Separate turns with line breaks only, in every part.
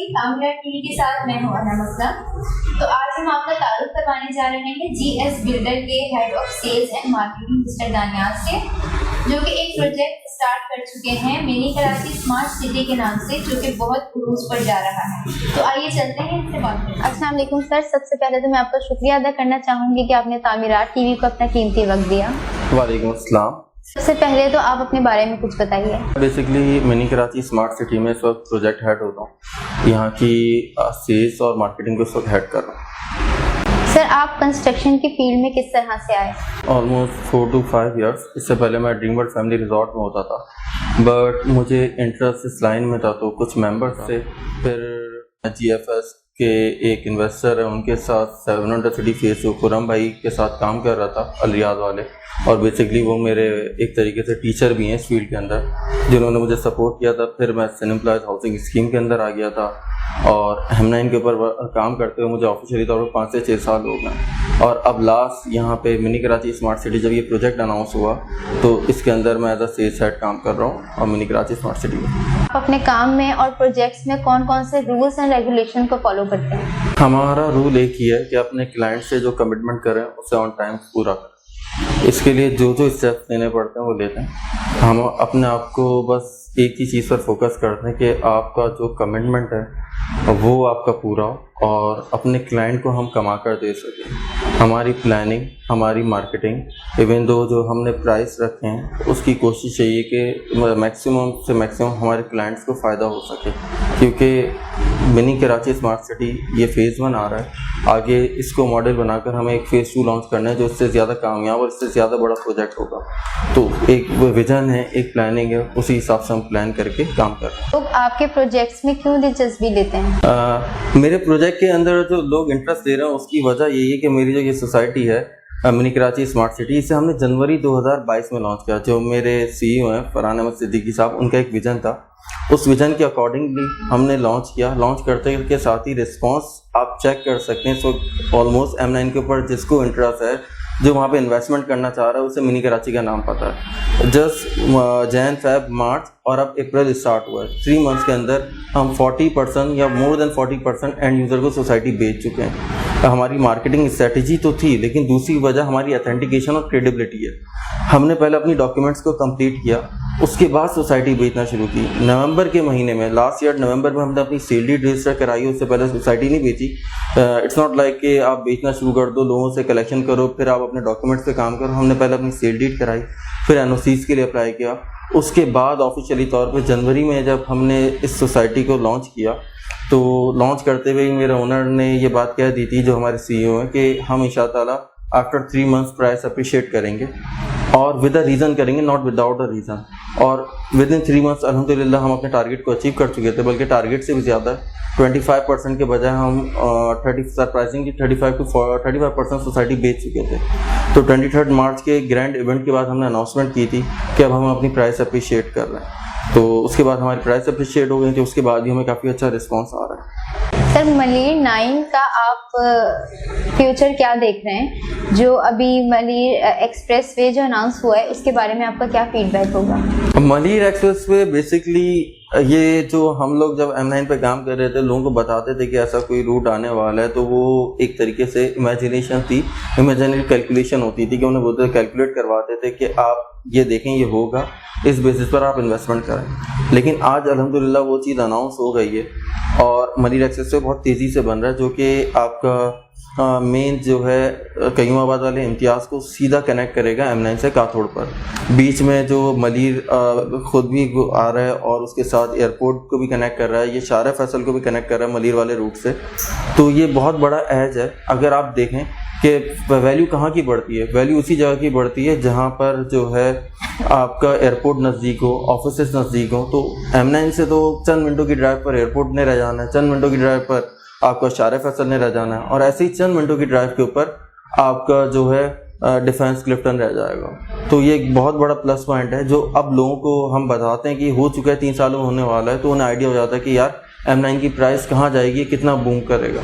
तामिरा TV के साथ मैं हूं अनम असलम। तो आज हम आपका तारुफ करवाने जा रहे हैं जीएस बिल्डर के head of sales and marketing mister Daniyal से, जो कि एक प्रोजेक्ट स्टार्ट कर चुके हैं मिनी कराची स्मार्ट सिटी के नाम से, जो कि बहुत उरूज पर जा रहा है। तो आइए चलते हैं इससे बात करते हैं।
अस्सलाम वालेकुम सर, सबसे पहले तो मैं आपका शुक्रिया अदा करना चाहूंगी कि आपने तामीरा टीवी को अपना कीमती वक्त दिया।
वालेकुम अस्सलाम।
सबसे पहले तो आप अपने बारे में कुछ बताइए।
Basically mini Karachi smart city में इस वक्त प्रोजेक्ट हेड होता हूँ, यहाँ की सेल्स और मार्केटिंग को इस वक्त हेड कर रहा हूँ।
सर, आप कंस्ट्रक्शन की फील्ड में किस तरह से आए?
Almost 4 to 5 years। इससे पहले मैं ड्रीम वर्ल्ड फैमिली रिजॉर्ट में होता था, बट मुझे इंटरेस्ट इस लाइन में था, तो कुछ मेंबर्स से फिर GFS के एक इन्वेस्टर है, उनके साथ 700 सिटी फेस खुरम भाई के साथ काम कर रहा था, अलरियाद वाले। और बेसिकली वो मेरे एक तरीके से टीचर भी हैं इस फील्ड के अंदर, जिन्होंने मुझे सपोर्ट किया था। फिर मैं अनएम्प्लॉयड हाउसिंग स्कीम के अंदर आ गया था और M9 के ऊपर काम करते हुए मुझे ऑफिशियली तौर पर 5 से 6 साल हो गए। और अब लास्ट यहाँ पे मिनी कराची स्मार्ट सिटी जब ये प्रोजेक्ट अनाउंस हुआ, तो इसके अंदर मैं एज अ सेल्स हेड काम कर रहा हूँ और मिनी कराची स्मार्ट सिटी में।
आप अपने काम में और प्रोजेक्ट्स में कौन कौन से रूल्स एंड रेगुलेशन को फॉलो करते हैं?
हमारा रूल एक ही है कि अपने क्लाइंट से जो कमिटमेंट करें उसे ऑन टाइम पूरा करें। इसके लिए जो जो स्टेप्स लेने पड़ते हैं वो लेते हैं। हम अपने आप को बस एक ही चीज़ पर फोकस करते हैं कि आपका जो कमिटमेंट है वो आपका पूरा हो और अपने क्लाइंट को हम कमा कर दे सकें। हमारी प्लानिंग, हमारी मार्केटिंग, इवन दो जो हमने प्राइस रखे हैं, उसकी कोशिश यही है कि मैक्सिमम से मैक्सिमम हमारे क्लाइंट्स को फ़ायदा हो सके, क्योंकि मिनी कराची स्मार्ट सिटी ये फ़ेज़ 1 आ रहा है। आगे इसको मॉडल बनाकर हमें एक फ़ेज़ 2 लॉन्च करना है, जो इससे ज़्यादा कामयाब और इससे ज़्यादा बड़ा प्रोजेक्ट होगा। तो एक विजन है, एक प्लानिंग है, उसी हिसाब से हम प्लान करके काम कर रहे हैं।
लोग आपके प्रोजेक्ट्स में क्यों दिलचस्पी लेते हैं?
मेरे प्रोजेक्ट के अंदर जो लोग इंटरेस्ट दे रहे हैं उसकी वजह यही है कि मेरी जो ये सोसाइटी है मिनी कराची स्मार्ट सिटी, इसे हमने जनवरी 2022 में लॉन्च किया। जो मेरे CEO हैं फरहान अहमद सिद्दीकी साहब, उनका एक विजन था, उस विजन के अकॉर्डिंगली हमने लॉन्च किया। लॉन्च करते के साथ ही रिस्पांस आप चेक कर सकते हैं। सो ऑलमोस्ट M9 के ऊपर जिसको इंटरेस्ट है, जो वहाँ पे इन्वेस्टमेंट करना चाह रहा है, उसे मिनी कराची का नाम पता है। जस्ट जैन, फेब, मार्च और अब अप्रैल स्टार्ट हुआ है। 3 मंथ्स के अंदर हम 40% या मोर देन 40% एंड यूज़र को सोसाइटी बेच चुके हैं। हमारी मार्केटिंग स्ट्रेटजी तो थी, लेकिन दूसरी वजह हमारी ऑथेंटिकेशन और क्रेडिबिलिटी है। हमने पहले अपनी डॉक्यूमेंट्स को कंप्लीट किया, उसके बाद सोसाइटी बेचना शुरू की। नवंबर के महीने में, लास्ट ईयर नवंबर में हमने अपनी सेल डीड रजिस्टर कराई। उससे पहले सोसाइटी नहीं बेची। इट्स नॉट लाइक कि आप बेचना शुरू कर दो, लोगों से कलेक्शन करो, फिर आप अपने डॉक्यूमेंट्स पे काम करो। हमने पहले अपनी सेल डीड कराई, फिर NOCs के लिए अप्लाई किया। उसके बाद ऑफिशियली तौर पे जनवरी में जब हमने इस सोसाइटी को लॉन्च किया, तो लॉन्च करते हुए मेरे ओनर ने ये बात कह दी थी, जो हमारे CEO हैं, कि हम इंशाअल्लाह आफ्टर 3 मंथ्स प्राइस अप्रिशिएट करेंगे और विद अ रीज़न करेंगे, नॉट विदाउट अ रीज़न। और विद इन 3 मंथ्स अल्हम्दुलिल्लाह हम अपने टारगेट को अचीव कर चुके थे, बल्कि टारगेट से भी ज़्यादा 25% के बजाय हम 35% सोसाइटी बेच चुके थे। तो 23 मार्च के ग्रैंड इवेंट के बाद हमने अनाउंसमेंट की थी कि अब हम अपनी प्राइस अप्रिशिएट कर रहे हैं। तो उसके बाद हमारी प्राइस अप्रिशिएट हो गई थी। उसके बाद भी हमें काफ़ी अच्छा रिस्पॉन्स आ रहा है।
सर, मलिर 9 का आप फ्यूचर क्या देख रहे हैं? जो अभी मलिर एक्सप्रेस वे जो अनाउंस हुआ है, उसके बारे में आपका क्या फीडबैक होगा?
मलिर एक्सप्रेस वे बेसिकली ये जो हम लोग जब M9 पे काम कर रहे थे, लोगों को बताते थे कि ऐसा कोई रूट आने वाला है, तो वो एक तरीके से इमेजिनेशन थी, इमेजिनरी कैलकुलेशन होती थी कि उन्हें बोलते कैलकुलेट करवाते थे कि आप ये देखें ये होगा, इस बेसिस पर आप इन्वेस्टमेंट करें। लेकिन आज अल्हम्दुलिल्लाह वो चीज़ अनाउंस हो गई है और मलिर एक्सप्रेस वे बहुत तेज़ी से बन रहा है, जो कि आपका मेन जो है कयूमाबाद वाले इम्तियाज़ को सीधा कनेक्ट करेगा M9 से काथोड़ पर। बीच में जो मलिर खुद भी आ रहा है और उसके साथ एयरपोर्ट को भी कनेक्ट कर रहा है, ये शारा फैसल को भी कनेक्ट कर रहा है मलिर वाले रूट से। तो ये बहुत बड़ा एज है। अगर आप देखें कि वैल्यू कहाँ की बढ़ती है, वैल्यू उसी जगह की बढ़ती है जहाँ पर जो है आपका एयरपोर्ट नज़दीक हो, ऑफिस नज़दीक हो। तो M9 से तो चंद मिनटों की ड्राइव पर एयरपोर्ट ने रह जाना है, चंद मिनटों की ड्राइव पर आपका शारा फैसल ने रह जाना है, और ऐसे ही चंद मिनटों की ड्राइव के ऊपर आपका जो है डिफेंस क्लिफ्टन रह जाएगा। तो ये एक बहुत बड़ा प्लस पॉइंट है, जो अब लोगों को हम बताते हैं कि हो चुका है, 3 सालों में होने वाला है, तो उन्हें आइडिया हो जाता है कि यार M9 की प्राइस कहाँ जाएगी, कितना बूम करेगा।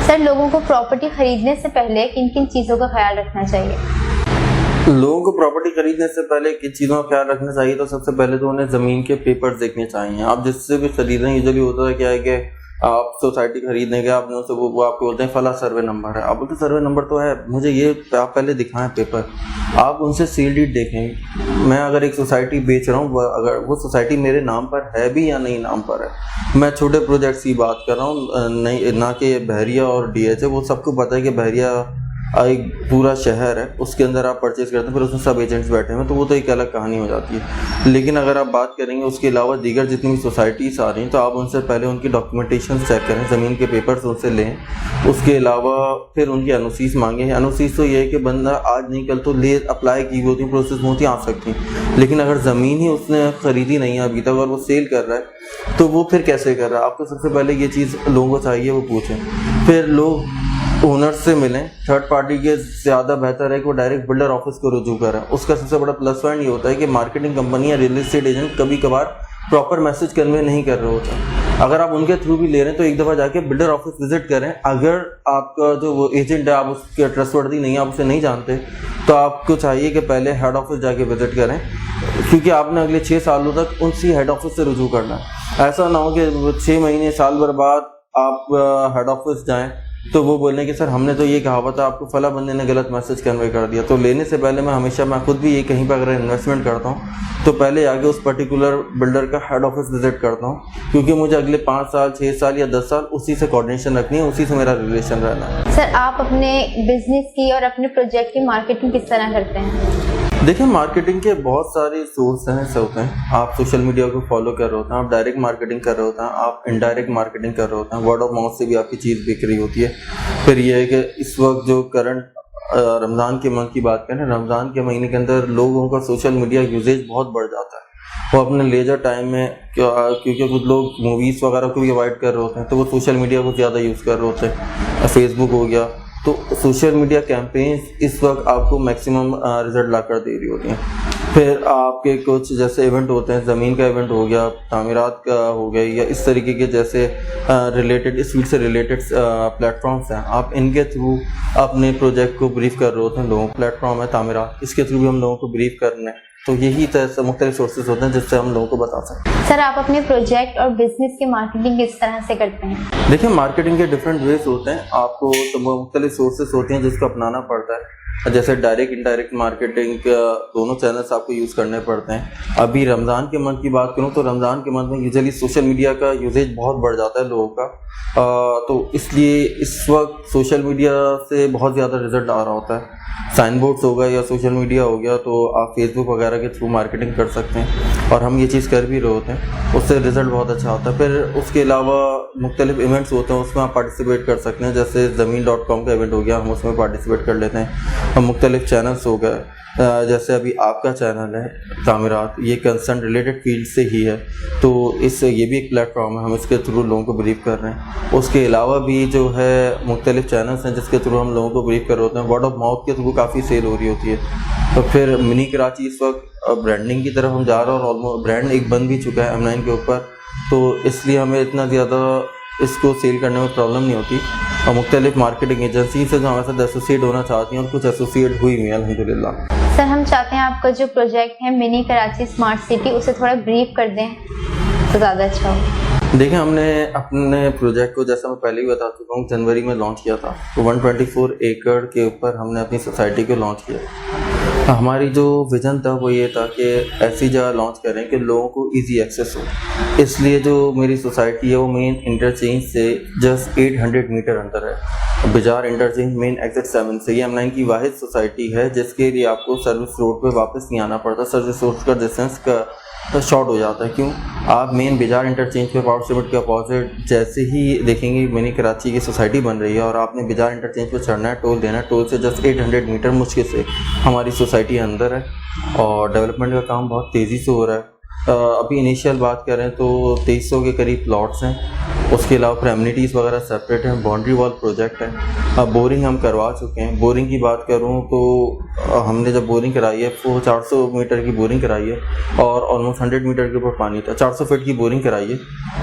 सर, लोगों को प्रॉपर्टी खरीदने से पहले किन किन चीज़ों का ख्याल रखना चाहिए?
लोगों को प्रॉपर्टी खरीदने से पहले किन चीज़ों का ख्याल रखना चाहिए? तो सबसे पहले तो उन्हें ज़मीन के पेपर्स देखने चाहिए। आप जिससे भी खरीद रहे हैं, यूजुअली होता है क्या है कि आप सोसाइटी खरीदने गए, आपने उनसे वो आपको बोलते हैं फला सर्वे नंबर है, आप बोलते सर्वे नंबर तो है, मुझे ये आप पहले दिखाएं पेपर। आप उनसे सील डीड देखें। मैं अगर एक सोसाइटी बेच रहा हूँ, अगर वो सोसाइटी मेरे नाम पर है भी या नहीं नाम पर है। मैं छोटे प्रोजेक्ट्स की बात कर रहा हूँ, नहीं ना कि बहरिया और DH है। वो सबको पता है कि बहरिया एक पूरा शहर है, उसके अंदर आप परचेज करते हैं, फिर उसमें सब एजेंट्स बैठे हैं, तो वो तो एक अलग कहानी हो जाती है। लेकिन अगर आप बात करेंगे उसके अलावा दीगर जितनी भी सोसाइटीज़ आ रही हैं, तो आप उनसे पहले उनकी डॉक्यूमेंटेशन चेक करें, ज़मीन के पेपर्स उनसे लें। उसके अलावा फिर उनकी एनओसीज मांगें। एनओसीज तो ये है कि बंदा आज नहीं कल तो ले अप्लाई की होती हैं, प्रोसेस होती आ सकती हैं, लेकिन अगर ज़मीन ही उसने ख़रीदी नहीं है अभी तक और वो सेल कर रहा है, तो वो फिर कैसे कर रहा है? आपको सबसे पहले ये चीज़ लोगों को चाहिए वो पूछें। फिर लोग ओनर्स से मिलें। थर्ड पार्टी के ज़्यादा बेहतर है कि वो डायरेक्ट बिल्डर ऑफिस को रुजू करें। उसका सबसे बड़ा प्लस पॉइंट ये होता है कि मार्केटिंग कंपनी या रियल एस्टेट एजेंट कभी कभार प्रॉपर मैसेज कन्वे नहीं कर रहे होते। अगर आप उनके थ्रू भी ले रहे हैं तो एक दफ़ा जाके बिल्डर ऑफिस विजिट करें। अगर आपका जो वो एजेंट है आप उसके ट्रस्टवर्दी नहीं है, आप उसे नहीं जानते, तो आपको चाहिए कि पहले हेड ऑफिस जाके विजिट करें, क्योंकि आपने अगले 6 सालों तक उसी हेड ऑफिस से रुजू करना है। ऐसा ना हो कि 6 महीने साल भर बाद आप हेड ऑफिस जाएं तो वो बोलें कि सर हमने तो ये कहा था, आपको फला बंदे ने गलत मैसेज कन्वे कर दिया। तो लेने से पहले मैं खुद भी ये कहीं पर अगर इन्वेस्टमेंट करता हूँ तो पहले आगे उस पर्टिकुलर बिल्डर का हेड ऑफिस विजिट करता हूँ, क्योंकि मुझे अगले 5 साल 6 साल या 10 साल उसी से कोऑर्डिनेशन रखनी है, उसी से मेरा रिलेशन रहना है।
सर आप अपने बिजनेस की और अपने प्रोजेक्ट की मार्केटिंग किस तरह करते हैं?
देखिए, मार्केटिंग के बहुत सारे सोर्स हैं होते हैं। आप सोशल मीडिया को फॉलो कर रहे होते हैं, आप डायरेक्ट मार्केटिंग कर रहे होते हैं, आप इनडायरेक्ट मार्केटिंग कर रहे होते हैं, वर्ड ऑफ माउथ से भी आपकी चीज़ बिक रही होती है। फिर ये है कि इस वक्त जो करंट रमज़ान के मंथ की बात करें, रमज़ान के महीने के अंदर लोगों का सोशल मीडिया यूजेज बहुत बढ़ जाता है। वो अपने लेजर टाइम में क्योंकि कुछ लोग मूवीज़ वगैरह को भी अवॉइड कर रहे होते हैं, तो वो सोशल मीडिया को ज़्यादा यूज़ कर रहे होते हैं। फेसबुक हो गया, तो सोशल मीडिया कैंपेन्स इस वक्त आपको मैक्सिमम रिजल्ट ला कर दे रही होती हैं। फिर आपके कुछ जैसे इवेंट होते हैं, ज़मीन का इवेंट हो गया, तामीरात का हो गया, या इस तरीके के जैसे रिलेटेड इस फील्ड से रिलेटेड प्लेटफॉर्म्स हैं, आप इनके थ्रू अपने प्रोजेक्ट को ब्रीफ कर रहे होते हैं लोगों। प्लेटफॉर्म है तामीरात, इसके थ्रू भी हम लोगों को ब्रीफ करना है। तो यही मुख्तलिफ सोर्सेज होते हैं जिससे हम लोगों को बता सकते हैं।
सर आप अपने प्रोजेक्ट और बिजनेस की मार्केटिंग किस तरह से करते हैं?
देखिए, मार्केटिंग के डिफरेंट वेज होते हैं। आपको तो मुख्तलिफ सोर्सेज होते हैं जिसको अपनाना पड़ता है। जैसे डायरेक्ट इंडायरेक्ट मार्केटिंग दोनों चैनल्स आपको यूज़ करने पड़ते हैं। अभी रमज़ान के मंथ की बात करूं तो रमज़ान के मंथ में यूजुअली सोशल मीडिया का यूजेज बहुत बढ़ जाता है लोगों का, तो इसलिए इस वक्त सोशल मीडिया से बहुत ज़्यादा रिजल्ट आ रहा होता है। साइन बोर्ड्स हो गया या सोशल मीडिया हो गया, तो आप फेसबुक वगैरह के थ्रू मार्केटिंग कर सकते हैं, और हम ये चीज़ कर भी रहे होते हैं, उससे रिज़ल्ट बहुत अच्छा होता है। फिर उसके अलावा मुख्तलिफ इवेंट्स होते हैं, उसमें आप पार्टिसिपेट कर सकते हैं। जैसे ज़मीन.com का इवेंट हो गया, हम उसमें पार्टिसिपेट कर लेते हैं। हम मुख्तलिफ चैनल्स हो गए, जैसे अभी आपका चैनल है तामीरात, ये कंसर्न रिलेटेड फील्ड से ही है, तो ये भी एक प्लेटफॉर्म है, हम इसके थ्रू लोगों को ब्रीफ कर रहे हैं। उसके अलावा भी जो है मुख्तलिफ चैनल्स हैं जिसके थ्रू हम लोगों को ब्रीफ कर रहे होते हैं। वर्ड ऑफ माउथ के थ्रू काफ़ी सेल हो रही होती है। तो फिर मिनी कराची इस वक्त ब्रांडिंग की तरफ हम जा रहे हैं, और ऑलमोस्ट ब्रांड एक बन भी चुका है M9 के ऊपर, तो इसलिए हमें इतना ज़्यादा इसको सेल करने में प्रॉब्लम नहीं होती। और मुख्तलिफ मार्केटिंग एजेंसी से जो हमारे साथ एसोसिएट होना चाहती हैं, और कुछ एसोसिएट हुई हुई हैं अल्हम्दुलिल्लाह।
सर हम चाहते हैं आपका जो प्रोजेक्ट है मिनी कराची स्मार्ट सिटी, उसे थोड़ा ब्रीफ कर दें तो ज़्यादा अच्छा हो।
देखिए, हमने अपने प्रोजेक्ट को, जैसा मैं पहले ही बता चुका हूँ, जनवरी में लॉन्च किया था। तो 124 एकड़ के ऊपर हमने अपनी सोसाइटी को लॉन्च किया। हमारी जो विज़न था वो ये था कि ऐसी जगह लॉन्च करें कि लोगों को इजी एक्सेस हो। इसलिए जो मेरी सोसाइटी है वो मेन इंटरचेंज से जस्ट 800 मीटर अंदर है। बाजार इंटरचेंज मेन एग्जिट 7 से। ये M9 की वाहिद सोसाइटी है जिसके लिए आपको सर्विस रोड पे वापस नहीं आना पड़ता। सर्विस रोड का डिस्टेंस का शॉर्ट हो जाता है। क्यों? आप मेन बाजार इंटरचेंज पे पावर सिमेंट के अपोजिट जैसे ही देखेंगे मिनी कराची की सोसाइटी बन रही है, और आपने बाजार इंटरचेंज पे चढ़ना है, टोल देना है, टोल से जस्ट 800 मीटर मुश्किल से हमारी सोसाइटी अंदर है, और डेवलपमेंट का काम बहुत तेज़ी से हो रहा है। अभी इनिशियल बात करें तो 2300 के करीब प्लॉट्स हैं। उसके अलावा फिर एमिनिटीज़ वगैरह सेपरेट हैं। बाउंड्री वॉल प्रोजेक्ट है। बोरिंग हम करवा चुके हैं। बोरिंग की बात करूं तो हमने जब बोरिंग कराई है वो 400 मीटर की बोरिंग कराई है, और ऑलमोस्ट 100 मीटर के ऊपर पानी था। 400 फीट की बोरिंग कराई है,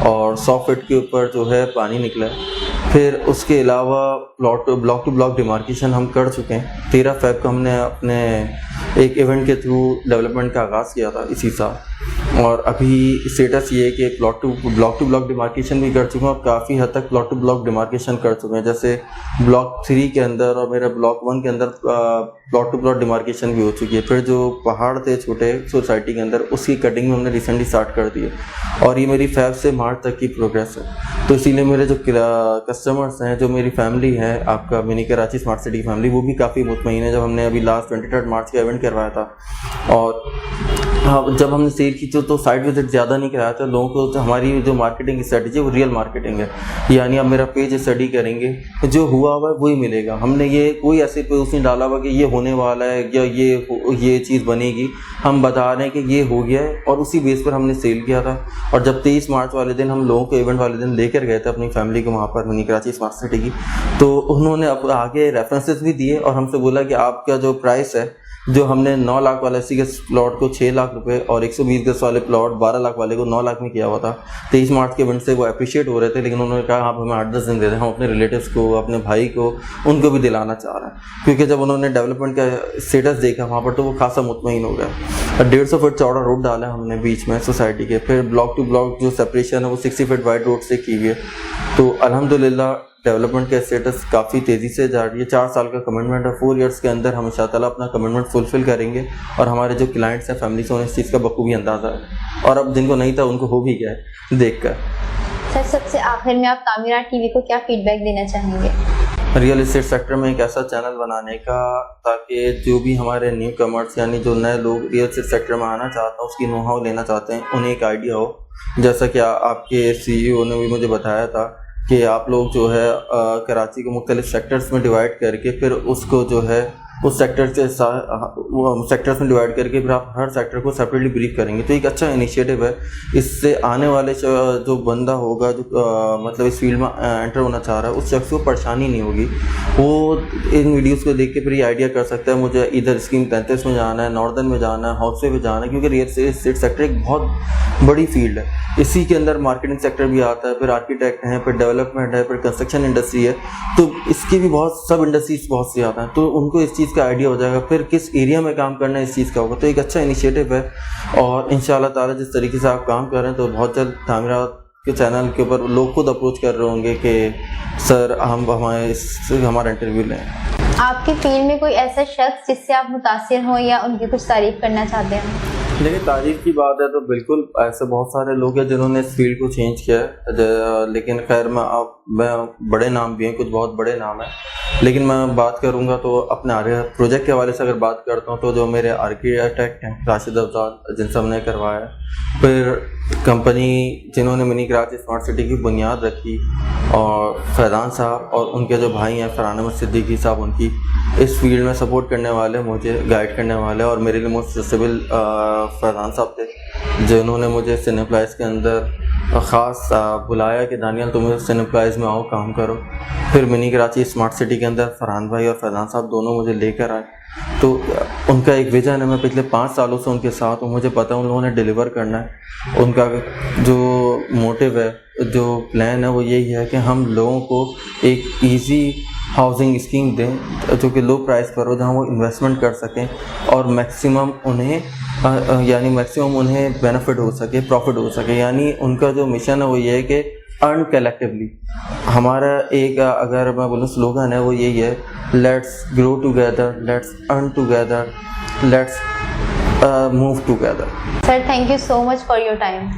और 100 फीट के ऊपर जो है पानी निकला है। फिर उसके अलावा ब्लॉक टू ब्लॉक डिमार्केशन हम कर चुके हैं। 13 फ़रवरी को हमने अपने एक इवेंट के थ्रू डेवलपमेंट का आगाज़ किया था इसी साल। और अभी स्टेटस ये है कि ब्लॉक टू ब्लॉक डिमार्केशन भी कर चुका हूँ और काफ़ी हद तक ब्लॉक टू ब्लॉक डिमार्केशन कर चुके हैं। जैसे ब्लॉक 3 के अंदर और मेरा ब्लॉक 1 के अंदर ब्लॉक टू ब्लॉक डिमार्केशन भी हो चुकी है। फिर जो पहाड़ थे छोटे सोसाइटी के अंदर, उसकी कटिंग में हमने रिसेंटली स्टार्ट कर दी है और ये मेरी फेब से मार्च तक की प्रोग्रेस है। तो इसीलिए मेरे जो कस्टमर्स हैं, जो मेरी फैमिली है, आपका मिनी कराची स्मार्ट सिटी की फैमिली, वो भी काफ़ी मुतमईन है। जब हमने अभी लास्ट 23 मार्च का इवेंट करवाया था और हाँ, जब हमने सेल की तो साइट विजिट ज़्यादा नहीं कराया था लोगों को। तो हमारी जो मार्केटिंग स्ट्रेटजी है वो रियल मार्केटिंग है, यानी आप मेरा पेज स्टडी करेंगे तो जो हुआ हुआ है वही मिलेगा। हमने ये कोई ऐसे पोस्ट नहीं डाला हुआ कि ये होने वाला है या ये चीज़ बनेगी। हम बता रहे हैं कि ये हो गया है और उसी बेस पर हमने सेल किया था। और जब 23 मार्च वाले दिन हम लोगों को इवेंट वाले दिन लेकर गए थे अपनी फैमिली को वहाँ पर मिनी कराची स्मार्ट सिटी की, तो उन्होंने अब आगे रेफरेंसेस भी दिए और हमसे बोला कि आपका जो प्राइस है, जो हमने 9 लाख वाले 80 गज प्लॉट को 6 लाख रुपए और 120 गज वाले प्लॉट 12 लाख वाले को 9 लाख में किया हुआ था। 23 मार्च के इवेंट से वो अप्रिशिएट हो रहे थे, लेकिन उन्होंने कहा आप हमें 8-10 दिन दे दें, हम अपने रिलेटिव्स को, अपने भाई को, उनको भी दिलाना चाह रहे हैं। क्योंकि जब उन्होंने डेवलपमेंट का स्टेटस देखा वहाँ पर तो वो खासा मुतमईन हो गया। 150 फीट चौड़ा रोड डाला है हमने बीच में सोसाइटी के। फिर ब्लॉक टू ब्लॉक जो सेपरेशन है वो 60 फीट वाइड रोड से की हुई है। तो अल्हम्दुलिल्लाह डेवलपमेंट का स्टेटस काफ़ी तेज़ी से जा रही है। 4 साल का कमिटमेंट है, 4 ईयर्स के अंदर हम इंशाअल्लाह अपना कमिटमेंट फुलफिल करेंगे और हमारे जो क्लाइंट्स हैं, फैमिली से, उन्हें इस चीज़ का बखूबी अंदाज़ा है और अब जिनको नहीं था उनको हो भी गया है देखकर।
सर, सबसे आखिर में आप तामीरात टीवी को क्या फीडबैक देना चाहेंगे?
रियल इस्टेट सेक्टर में एक ऐसा चैनल बनाने का ताकि जो भी हमारे न्यू कमर्स यानी जो नए लोग रियल इस्टेट सेक्टर में आना चाहते हैं, उसकी नो हाउ लेना चाहते हैं, उन्हें एक आइडिया हो। जैसा कि आपके CEO ने भी मुझे बताया था कि आप लोग जो है कराची को मुख्तलिफ सेक्टर्स में डिवाइड करके फिर उसको जो है उस सेक्टर के वो सेक्टर्स में डिवाइड करके फिर आप हर सेक्टर को सेपरेटली ब्रीफ करेंगे। तो एक अच्छा इनिशिएटिव है। इससे आने वाले जो बंदा होगा जो मतलब इस फील्ड में एंटर होना चाह रहा है, उस शख्स को परेशानी नहीं होगी। वो इन वीडियोस को देख के फिर ये आइडिया कर सकता है मुझे इधर स्कीम 33 में जाना है, नॉर्दर्न में जाना है, हाउसवे में जाना है, क्योंकि रियल एस्टेट सेक्टर एक बहुत बड़ी फील्ड है। इसी के अंदर मार्केटिंग सेक्टर भी आता है, फिर आर्किटेक्ट हैं, फिर डेवलपमेंट है, फिर कंस्ट्रक्शन इंडस्ट्री है। तो इसकी भी बहुत सब इंडस्ट्रीज बहुत से आता हैं, तो उनको इस चीज़ का आइडिया हो जाएगा फिर किस एरिया में काम करना है, इस चीज़ का होगा। तो एक अच्छा इनिशिएटिव है और इंशाअल्लाह ताला जिस तरीके से आप काम कर रहे हैं तो बहुत जल्द तामीरात के चैनल के ऊपर लोग खुद अप्रोच कर रहे होंगे कि सर हम हमारा इंटरव्यू लें।
आपकी फील्ड में कोई ऐसा शख्स जिससे आप मुतासिर हों या उनकी कुछ तारीफ करना चाहते हैं?
देखिए, तारीफ की बात है तो बिल्कुल ऐसे बहुत सारे लोग हैं जिन्होंने इस फील्ड को चेंज किया है, लेकिन खैर मैं बड़े नाम भी हैं, कुछ बहुत बड़े नाम हैं, लेकिन मैं बात करूंगा तो अपने प्रोजेक्ट के हवाले से अगर बात करता हूं तो जो मेरे आर्किटेक्ट हैं राशिद अफजाल, जिनसे हमने करवाया, फिर कंपनी जिन्होंने मिनी कराची स्मार्ट सिटी की बुनियाद रखी, और फैज़ान साहब और उनके जो भाई हैं फरहान अहमद सिद्दीकी साहब, उनकी इस फील्ड में सपोर्ट करने वाले, मुझे गाइड करने वाले, और मेरे लिए मोस्ट ट्रस्टेबल फैज़ान साहब थे जिन्होंने मुझे सिनेप्लाइज के अंदर ख़ास बुलाया कि दानियल तुम सिनेप्लाइज में आओ, काम करो। फिर मिनी कराची स्मार्ट सिटी के अंदर फरहान भाई और फैज़ान साहब दोनों मुझे लेकर आए। तो उनका एक विजन है, मैं पिछले 5 सालों से उनके साथ हूँ, मुझे पता है उन लोगों ने डिलीवर करना है। उनका जो मोटिव है, जो प्लान है, वो यही है कि हम लोगों को एक ईजी हाउसिंग स्कीम दें जो कि लो प्राइस पर हो, जहाँ वो इन्वेस्टमेंट कर सकें और मैक्सिमम उन्हें बेनिफिट हो सके, प्रॉफिट हो सके। यानी उनका जो मिशन है वो ये है कि अर्न कलेक्टिवली। हमारा एक अगर मैं बोलूँ स्लोगन है वो यही है, let's grow together, let's earn together, let's move together.
Sir, thank you so much for your time.